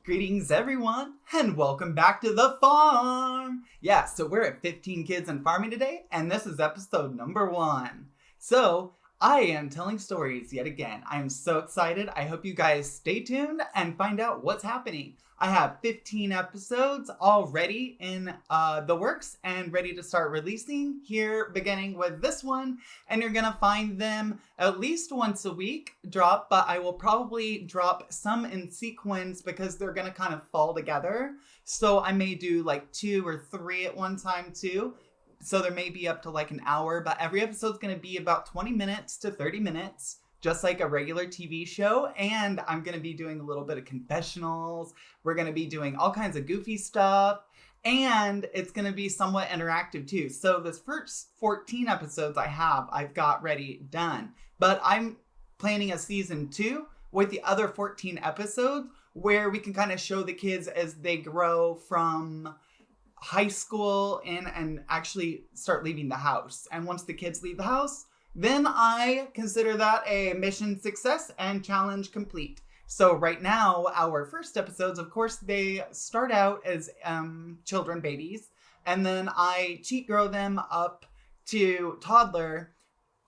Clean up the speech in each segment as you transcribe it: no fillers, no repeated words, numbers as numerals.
Greetings everyone, and welcome back to the farm! Yeah, so we're at 15 Kids and Farming today, and this is episode number 1. So, I am telling stories yet again. I am so excited. I hope you guys stay tuned and find out what's happening. I have 15 episodes already in the works and ready to start releasing here, beginning with this one. And you're going to find them at least once a week drop, but I will probably drop some in sequence because they're going to kind of fall together. So I may do like 2 or 3 at one time too. So there may be up to like an hour, but every episode's going to be about 20 minutes to 30 minutes. Just like a regular TV show, and I'm going to be doing a little bit of confessionals. We're going to be doing all kinds of goofy stuff, and it's going to be somewhat interactive too. So this first 14 episodes I've got ready done, but I'm planning a season 2 with the other 14 episodes where we can kind of show the kids as they grow from high school and actually start leaving the house. And once the kids leave the house, then I consider that a mission success and challenge complete. So right now, our first episodes, of course, they start out as children, babies, and then I cheat grow them up to toddler,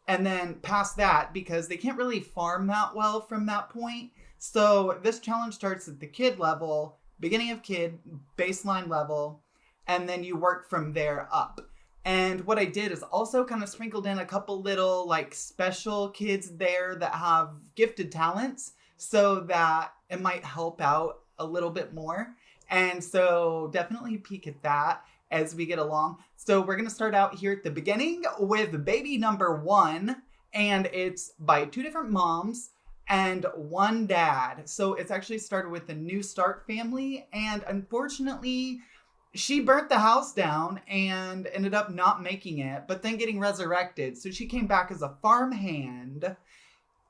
and then past that because they can't really farm that well from that point. So this challenge starts at the kid level, beginning of kid, baseline level, and then you work from there up. And what I did is also kind of sprinkled in a couple little like special kids there that have gifted talents so that it might help out a little bit more. And so definitely peek at that as we get along. So we're going to start out here at the beginning with baby number 1. And it's by 2 different moms and 1 dad. So it's actually started with the New Start family. And unfortunately, she burnt the house down and ended up not making it, but then getting resurrected. So she came back as a farmhand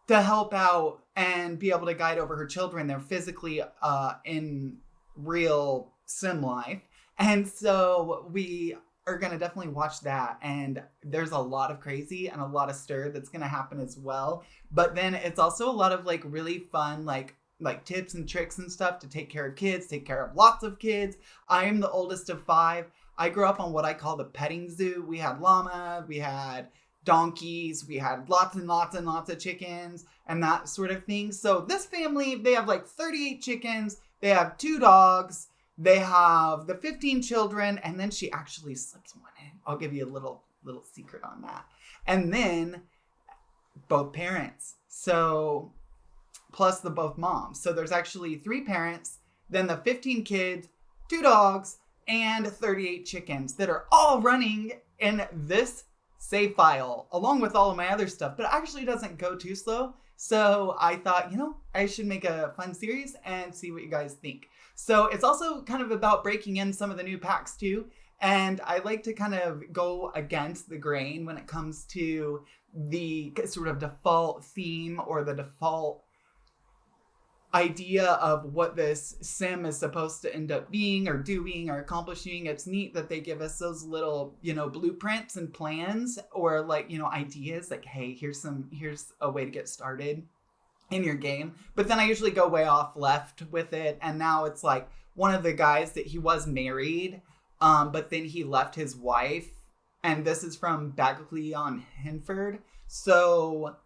to help out and be able to guide over her children. They're physically in real sim life. And so we are going to definitely watch that. And there's a lot of crazy and a lot of stir that's going to happen as well. But then it's also a lot of like really fun, like tips and tricks and stuff to take care of kids, take care of lots of kids. I am the oldest of 5. I grew up on what I call the petting zoo. We had llama, we had donkeys, we had lots and lots and lots of chickens and that sort of thing. So this family, they have like 38 chickens, they have 2 dogs, they have the 15 children, and then she actually slips one in. I'll give you a little secret on that. And then both parents. So plus the both moms. So there's actually 3 parents, then the 15 kids, 2 dogs, and 38 chickens that are all running in this save file, along with all of my other stuff, but it actually doesn't go too slow. So I thought, I should make a fun series and see what you guys think. So it's also kind of about breaking in some of the new packs too. And I like to kind of go against the grain when it comes to the sort of default theme or the default idea of what this sim is supposed to end up being or doing or accomplishing. It's neat that they give us those little, blueprints and plans or like, ideas like, hey, here's a way to get started in your game. But then I usually go way off left with it. And now it's like one of the guys that he was married, but then he left his wife. And this is from Bagley on Hinford. So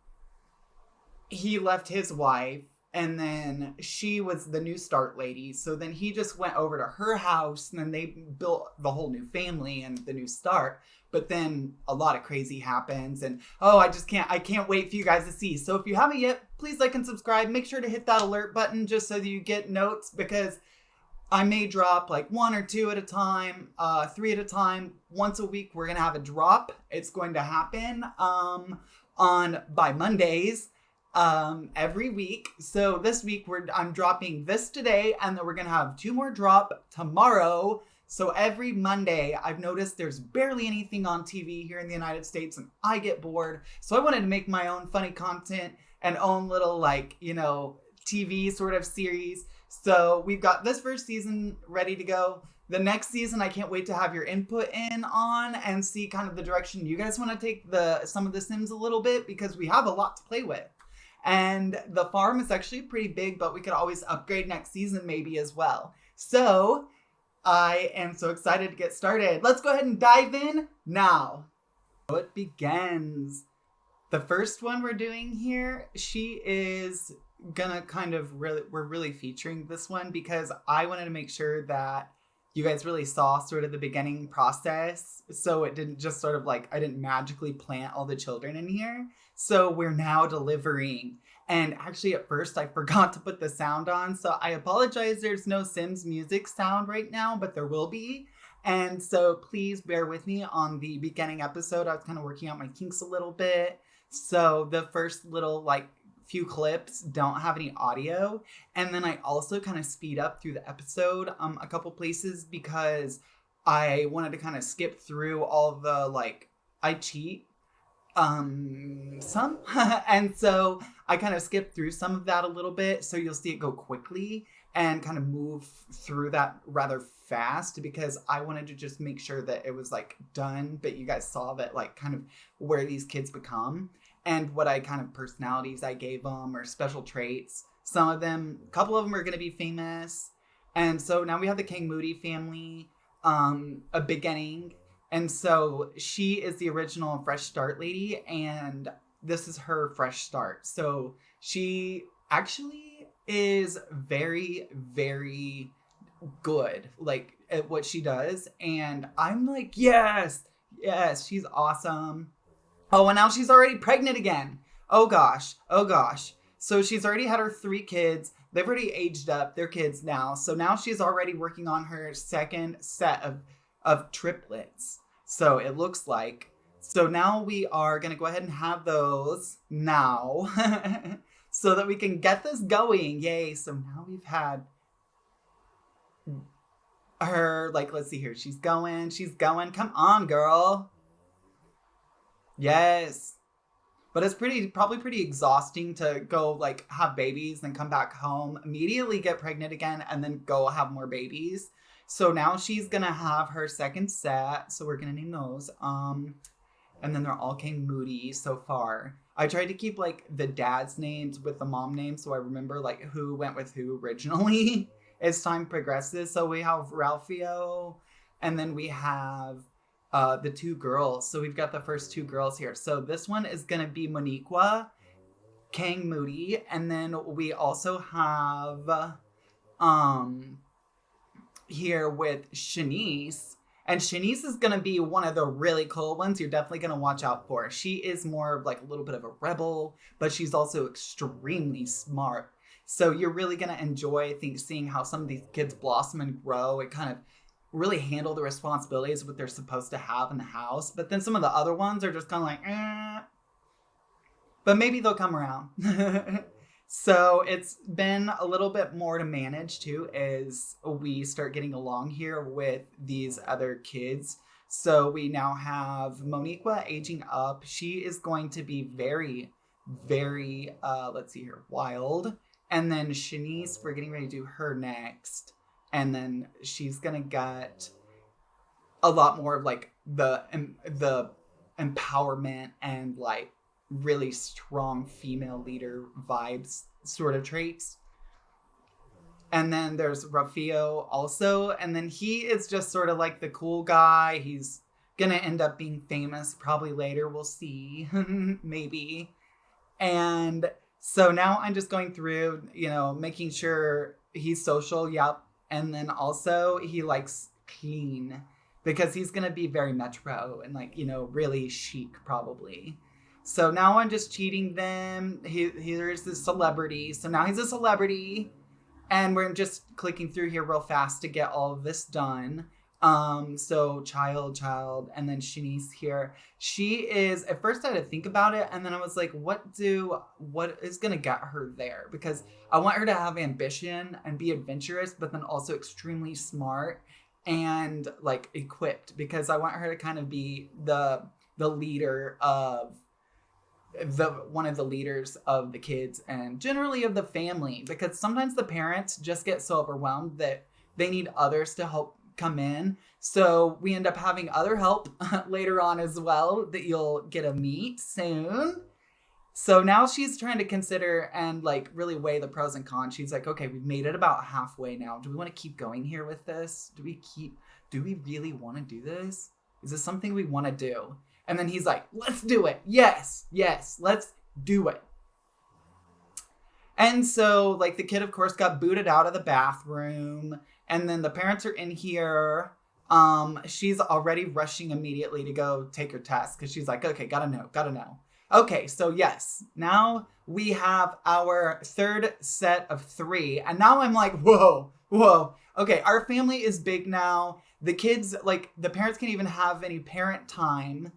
he left his wife. And then she was the New Start lady. So then he just went over to her house and then they built the whole new family and the New Start. But then a lot of crazy happens and I can't wait for you guys to see. So if you haven't yet, please like and subscribe. Make sure to hit that alert button just so that you get notes by I may drop like 1 or 2 at a time, 3 at a time. Once a week, we're going to have a drop. It's going to happen by Mondays. Every week. So this week I'm dropping this today and then we're going to have 2 more drop tomorrow. So every Monday I've noticed there's barely anything on TV here in the United States and I get bored. So I wanted to make my own funny content and own little TV sort of series. So we've got this first season ready to go. The next season, I can't wait to have your input in on and see kind of the direction you guys want to take some of the Sims a little bit because we have a lot to play with. And the farm is actually pretty big, but we could always upgrade next season maybe as well. So I am so excited to get started. Let's go ahead and dive in now. So it begins. The first one we're doing here, she is gonna we're really featuring this one because I wanted to make sure that you guys really saw sort of the beginning process. So it didn't just sort of like, I didn't magically plant all the children in here. So we're now delivering. And actually at first I forgot to put the sound on. So I apologize, there's no Sims music sound right now, but there will be. And so please bear with me on the beginning episode. I was kind of working out my kinks a little bit. So the first little few clips don't have any audio, and then I also kind of speed up through the episode a couple places because I wanted to kind of skip through all the I cheat some and so I kind of skipped through some of that a little bit, so you'll see it go quickly and kind of move through that rather fast because I wanted to just make sure that it was done, but you guys saw that kind of where these kids become and what I kind of personalities I gave them or special traits. Some of them, a couple of them are going to be famous. And so now we have the King Moody family, a beginning. And so she is the original Fresh Start lady, and this is her fresh start. So she actually is very, very good, at what she does. And I'm like, yes, she's awesome. Oh, and now she's already pregnant again. Oh gosh. So she's already had her 3 kids. They've already aged up. They're kids now. So now she's already working on her second set of triplets. So it looks like. So now we are going to go ahead and have those now so that we can get this going. Yay. So now we've had her, let's see here. She's going. Come on, girl. Yes. But it's probably pretty exhausting to go have babies, then come back home, immediately get pregnant again, and then go have more babies. So now she's gonna have her second set. So we're gonna name those. And then they're all King Moody so far. I tried to keep the dad's names with the mom names so I remember who went with who originally as time progresses. So we have Ralphio, and then we have the 2 girls. So we've got the first 2 girls here. So this one is going to be Moniqua, King Moody. And then we also have here with Shanice. And Shanice is going to be one of the really cool ones you're definitely going to watch out for. She is more of a little bit of a rebel, but she's also extremely smart. So you're really going to enjoy, seeing how some of these kids blossom and grow. It kind of really handle the responsibilities what they're supposed to have in the house. But then some of the other ones are just kind of eh. But maybe they'll come around. So it's been a little bit more to manage too as we start getting along here with these other kids. So we now have Moniqua aging up. She is going to be very, very, let's see here, wild. And then Shanice, we're getting ready to do her next. And then she's going to get a lot more of the empowerment and really strong female leader vibes sort of traits. And then there's Rafio also. And then he is just sort of the cool guy. He's going to end up being famous probably later. We'll see. Maybe. And so now I'm just going through, making sure he's social. Yep. And then also he likes clean because he's going to be very metro and really chic probably. So now I'm just cheating them. Here's the celebrity. So now he's a celebrity. And we're just clicking through here real fast to get all of this done. So child, and then Shanice here. She is, at first I had to think about it, and then I was like, what is gonna get her there? Because I want her to have ambition and be adventurous, but then also extremely smart and equipped, because I want her to kind of be the leader of one of the leaders of the kids and generally of the family, because sometimes the parents just get so overwhelmed that they need others to help come in. So we end up having other help later on as well that you'll get to meet soon. So now she's trying to consider and like really weigh the pros and cons. She's like, okay, we've made it about halfway now. Do we want to keep going here with this? Do we really want to do this? Is this something we want to do? And then he's like, let's do it. Yes, let's do it. And so like the kid, of course, got booted out of the bathroom. And then the parents are in here. She's already rushing immediately to go take her test because she's like, okay, gotta know. Okay, so yes, now we have our third set of 3. And now I'm like, whoa. Okay, our family is big now. The kids, like, the parents can't even have any parent time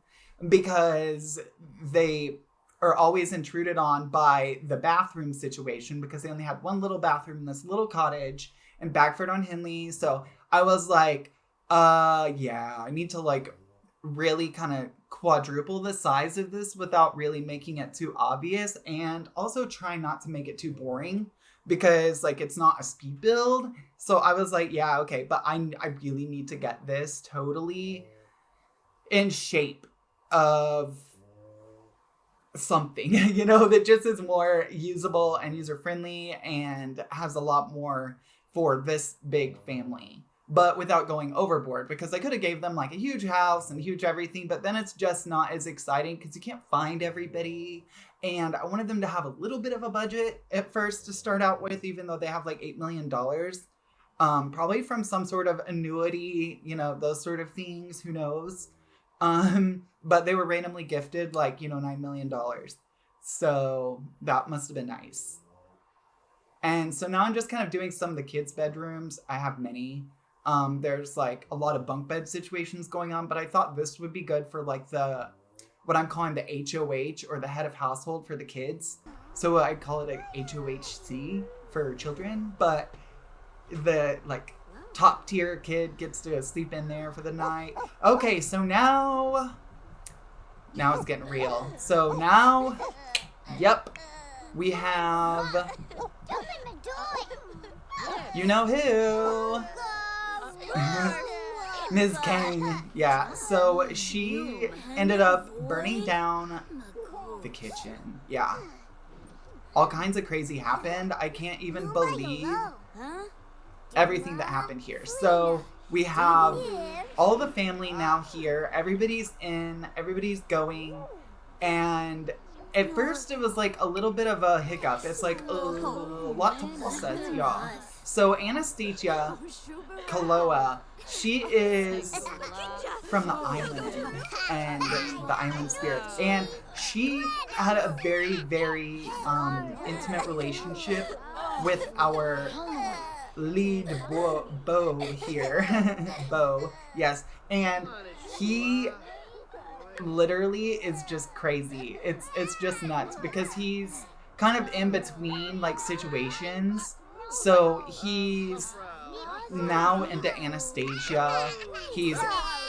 because they are always intruded on by the bathroom situation because they only had one little bathroom in this little cottage in Bagford-on-Henley. So I was like, yeah, I need to, like, really kind of quadruple the size of this without really making it too obvious, and also try not to make it too boring because like it's not a speed build. So I was like, yeah, okay, but I really need to get this totally in shape of something, you know, that just is more usable and user friendly and has a lot more for this big family, but without going overboard, because I could have gave them like a huge house and huge everything, but then it's just not as exciting because you can't find everybody. And I wanted them to have a little bit of a budget at first to start out with, even though they have like $8 million, probably from some sort of annuity, you know, those sort of things, who knows? But they were randomly gifted like, you know, $9 million. So that must have been nice. And so now I'm just kind of doing some of the kids' bedrooms. I have many. There's like a lot of bunk bed situations going on, but I thought this would be good for like what I'm calling the HOH, or the head of household for the kids. So I call it a HOHC for children, but the like top tier kid gets to sleep in there for the night. Okay, so now it's getting real. So now, yep, we have, you know who? Ms. Kang. Yeah, so she ended up burning down the kitchen. Yeah. All kinds of crazy happened. I can't even believe everything that happened here. So we have all the family now here. Everybody's in, everybody's going. And at first it was like a little bit of a hiccup. It's like a lot to process, y'all. So Anastasia Kaloa, she is from the island and the island spirits. And she had a very, very intimate relationship with our lead Bo here. Bo, yes. And he literally is just crazy. It's just nuts because he's kind of in between like situations. So he's now into Anastasia. He's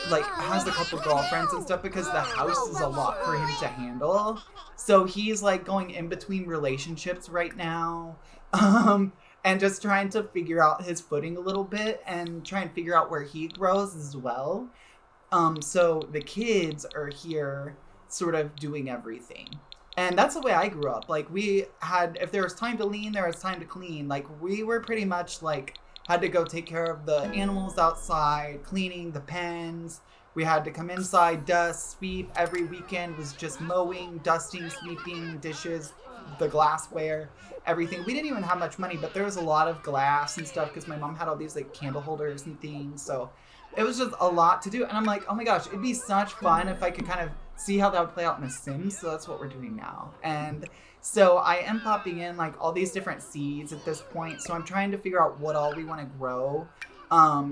like has a couple girlfriends and stuff because the house is a lot for him to handle. So he's like going in between relationships right now. And just trying to figure out his footing a little bit and try and figure out where he grows as well. So the kids are here sort of doing everything. And that's the way I grew up. Like we had, if there was time to lean, there was time to clean. Like we were pretty much like, had to go take care of the animals outside, cleaning the pens. We had to come inside, dust, sweep. Every weekend was just mowing, dusting, sweeping, dishes, the glassware, everything. We didn't even have much money, but there was a lot of glass and stuff because my mom had all these like candle holders and things. So it was just a lot to do. And I'm like, oh my gosh, it'd be such fun if I could kind of see how that would play out in The Sims. So that's what we're doing now. And so I am popping in like all these different seeds at this point. So I'm trying to figure out what all we want to grow.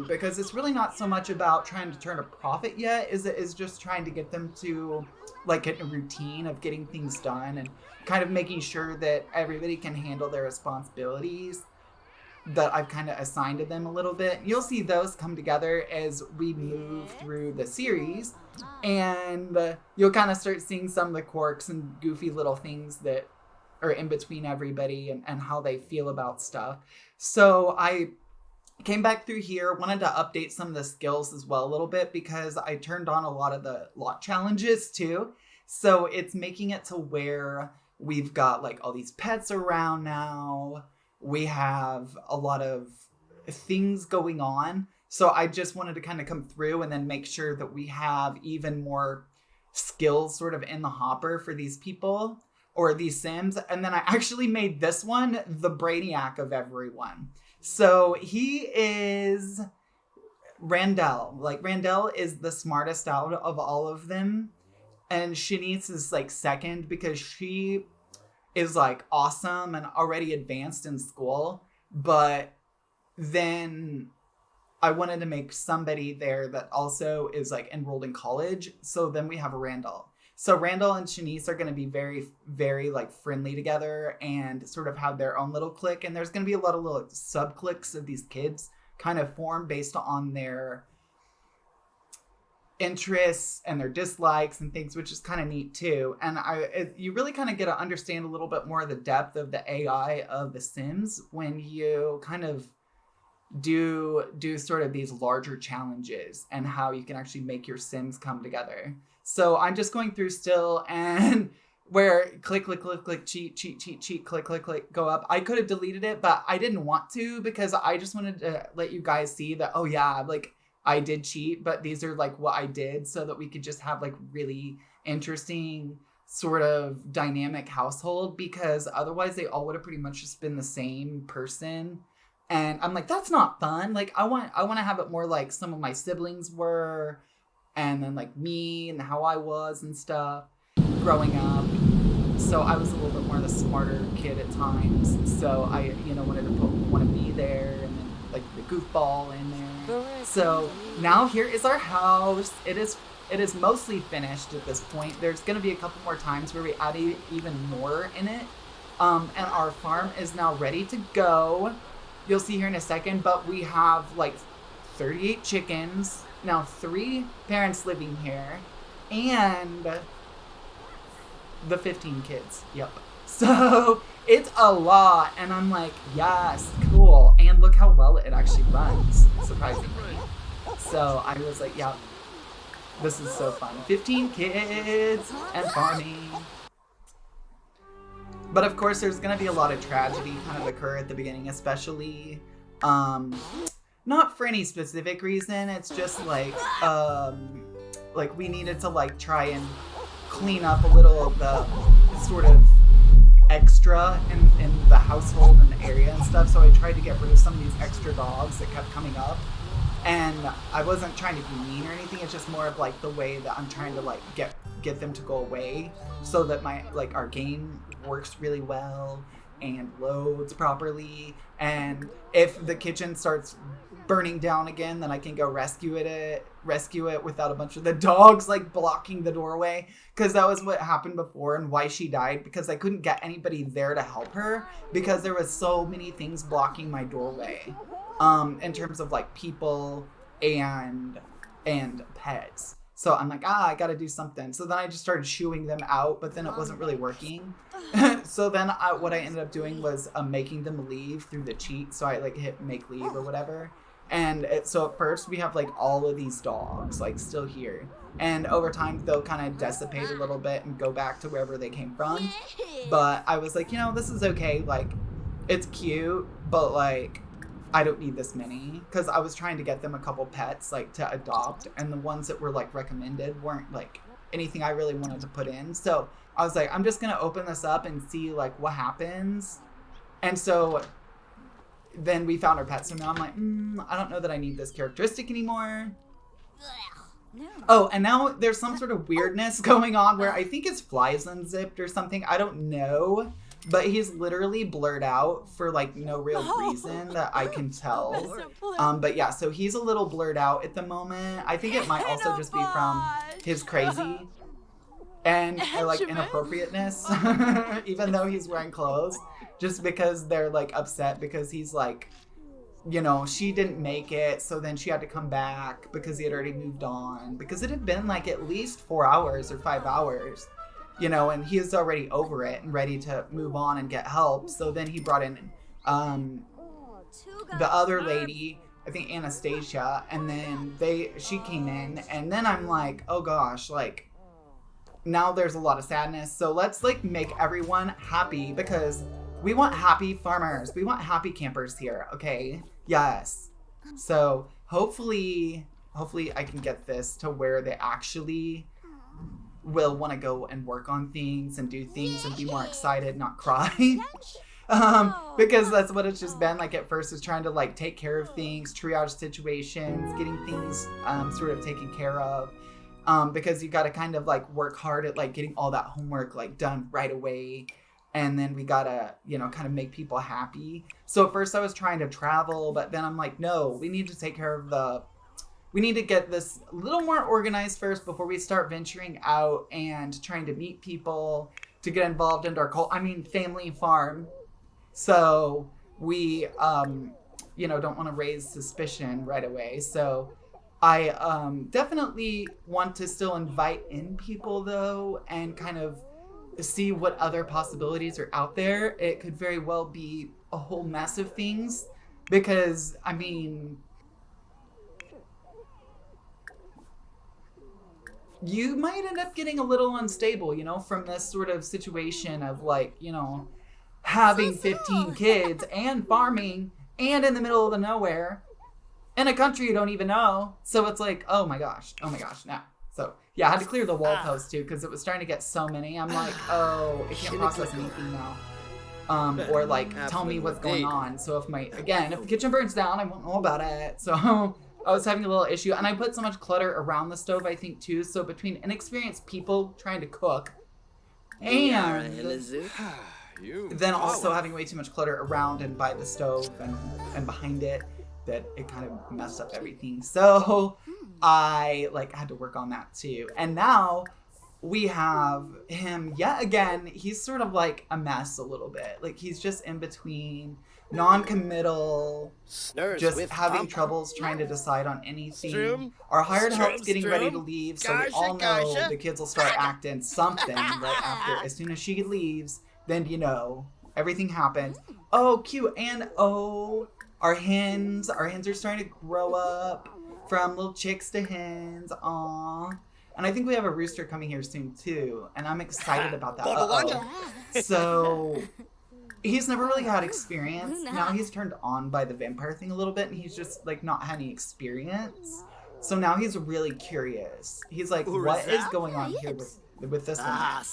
Because it's really not so much about trying to turn a profit yet, is it is just trying to get them to like get a routine of getting things done and kind of making sure that everybody can handle their responsibilities that I've kind of assigned to them a little bit. You'll see those come together as we move through the series, and you'll kind of start seeing some of the quirks and goofy little things that are in between everybody and how they feel about stuff. So I came back through here, wanted to update some of the skills as well a little bit because I turned on a lot of the lot challenges too. So it's making it to where We've got like all these pets around now. We have a lot of things going on. So I just wanted to kind of come through and then make sure that we have even more skills sort of in the hopper for these people or these Sims. And then I actually made this one the brainiac of everyone. So he is Randall. Like, Randall is the smartest out of all of them. And Shanice is like second because she is like awesome and already advanced in school. But then I wanted to make somebody there that also is like enrolled in college. So then we have a Randall. So Randall and Shanice are going to be very, very like friendly together and sort of have their own little clique. And there's going to be a lot of little sub cliques of these kids kind of form based on their interests and their dislikes and things, which is kind of neat too. And you really kind of get to understand a little bit more of the depth of the AI of The Sims when you kind of do sort of these larger challenges and how you can actually make your Sims come together. So I'm just going through still, and where click, cheat, click, go up. I could have deleted it, but I didn't want to because I just wanted to let you guys see that, oh yeah, like I did cheat, but these are like what I did so that we could just have like really interesting sort of dynamic household, because otherwise they all would have pretty much just been the same person. And I'm like, that's not fun. Like I want to have it more like some of my siblings were, and then like me and how I was and stuff growing up. So I was a little bit more the smarter kid at times. So I, wanted to want to be there, and then like the goofball in there. So now here is our house. It is mostly finished at this point. There's going to be a couple more times where we add even more in it. And our farm is now ready to go. You'll see here in a second, but we have like 38 chickens. Now 3 parents living here. And the 15 kids. Yep. So it's a lot. And I'm like, yes, cool. And look how well it actually runs, surprisingly. So I was like, yeah, this is so fun. 15 kids and farming. But of course, there's going to be a lot of tragedy kind of occur at the beginning, especially. Not for any specific reason. It's just like we needed to like try and clean up a little of the sort of extra in the household and the area and stuff. So I tried to get rid of some of these extra dogs that kept coming up. And I wasn't trying to be mean or anything. It's just more of like the way that I'm trying to like get them to go away so that our game works really well and loads properly. And if the kitchen starts burning down again, then I can go rescue it without a bunch of the dogs like blocking the doorway, because that was what happened before and why she died, because I couldn't get anybody there to help her because there was so many things blocking my doorway in terms of like people and pets. So I'm like, I gotta do something. So then I just started shooing them out, but then it wasn't really working. So then what I ended up doing was making them leave through the cheat. So I like hit make leave or whatever. And so at first we have like all of these dogs like still here. And over time they'll kind of dissipate a little bit and go back to wherever they came from. But I was like, this is okay. Like it's cute, but like I don't need this many, because I was trying to get them a couple pets like to adopt, and the ones that were like recommended weren't like anything I really wanted to put in. So I was like, I'm just gonna open this up and see like what happens. And so then we found our pets. So now I'm like, I don't know that I need this characteristic anymore. Oh, and now there's some sort of weirdness going on where I think his flies unzipped or something. I don't know. But he's literally blurred out for like no real reason that I can tell. But yeah, so he's a little blurred out at the moment. I think it might also just be from his crazy and like inappropriateness, even though he's wearing clothes, just because they're like upset because he's like, she didn't make it. So then she had to come back because he had already moved on, because it had been like at least 4 hours or 5 hours. And he was already over it and ready to move on and get help. So then he brought in the other lady, I think Anastasia, and then she came in, and then I'm like, oh gosh, like now there's a lot of sadness. So let's like make everyone happy because we want happy farmers. We want happy campers here, okay? Yes. So hopefully I can get this to where they actually will want to go and work on things and do things and be more excited, not cry. Because that's what it's just been like at first, is trying to like take care of things, triage situations, getting things sort of taken care of. Because you got to kind of like work hard at like getting all that homework like done right away. And then we got to, kind of make people happy. So at first I was trying to travel, but then I'm like, no, we need to take care of we need to get this a little more organized first before we start venturing out and trying to meet people to get involved in our family farm. So we, don't want to raise suspicion right away. So I definitely want to still invite in people though, and kind of see what other possibilities are out there. It could very well be a whole mess of things because, you might end up getting a little unstable, from this sort of situation of like, having 15 kids and farming and in the middle of the nowhere in a country you don't even know. So it's like, oh my gosh, no. So yeah, I had to clear the wall post too because it was starting to get so many. I'm like, oh, it can't process anything now. Or like tell me what's going on. So if the kitchen burns down, I won't know about it. So I was having a little issue, and I put so much clutter around the stove, I think too. So between inexperienced people trying to cook and then also having way too much clutter around and by the stove and behind it, that it kind of messed up everything. So I had to work on that too. And now we have him yet again. He's sort of like a mess a little bit. Like he's just in between, non-committal, just having troubles trying to decide on anything. Our hired help's getting ready to leave, so we all know the kids will start acting something right after. As soon as she leaves, then everything happens. Oh, cute. And our hens are starting to grow up from little chicks to hens. Aww. And I think we have a rooster coming here soon too, and I'm excited about that. So he's never really had experience. Now he's turned on by the vampire thing a little bit, and he's just not had any experience. So now he's really curious. He's like, what is going on here with this one?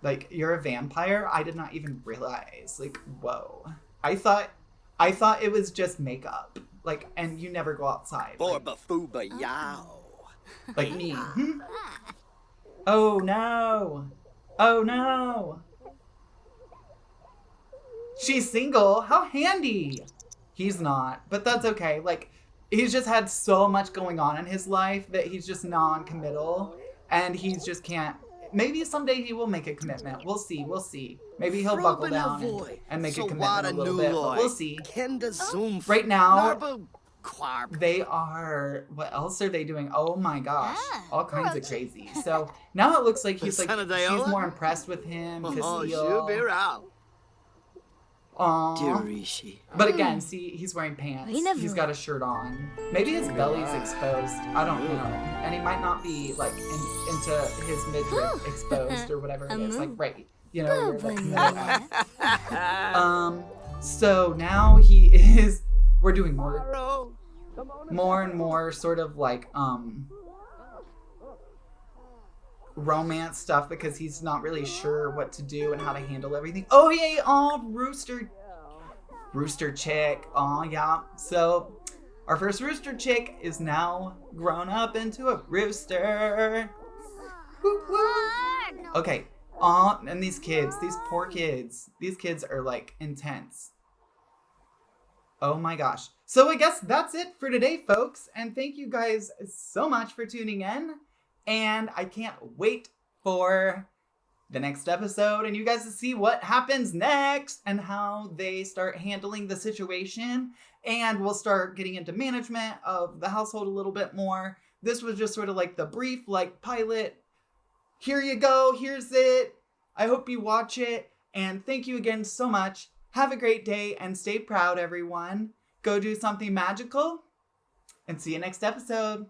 Like, you're a vampire? I did not even realize. Like, whoa. I thought it was just makeup. Like, and you never go outside. Like me. Oh no. Oh no. She's single. How handy. He's not, but that's okay. Like, he's just had so much going on in his life that he's just non-committal, and he's just can't. Maybe someday he will make a commitment. We'll see. Maybe he'll buckle down and make a commitment a little bit, but we'll see. Right now, they are, what else are they doing? Oh my gosh, all kinds of crazy. So now it looks like she's more impressed with him. Aww. But again, see, he's wearing pants. He's got a shirt on. Maybe his belly's exposed. I don't know. And he might not be into his midriff exposed or whatever it is. So now we're doing more and more sort of romance stuff because he's not really sure what to do and how to handle everything. Oh yay! Oh, rooster chick. Oh yeah. So our first rooster chick is now grown up into a rooster. Woo, woo. Okay. And these poor kids, these kids are intense. Oh my gosh. So I guess that's it for today, folks. And thank you guys so much for tuning in. And I can't wait for the next episode and you guys to see what happens next and how they start handling the situation. And we'll start getting into management of the household a little bit more. This was just sort of the brief, pilot. Here you go. Here's it. I hope you watch it. And thank you again so much. Have a great day and stay proud, everyone. Go do something magical and see you next episode.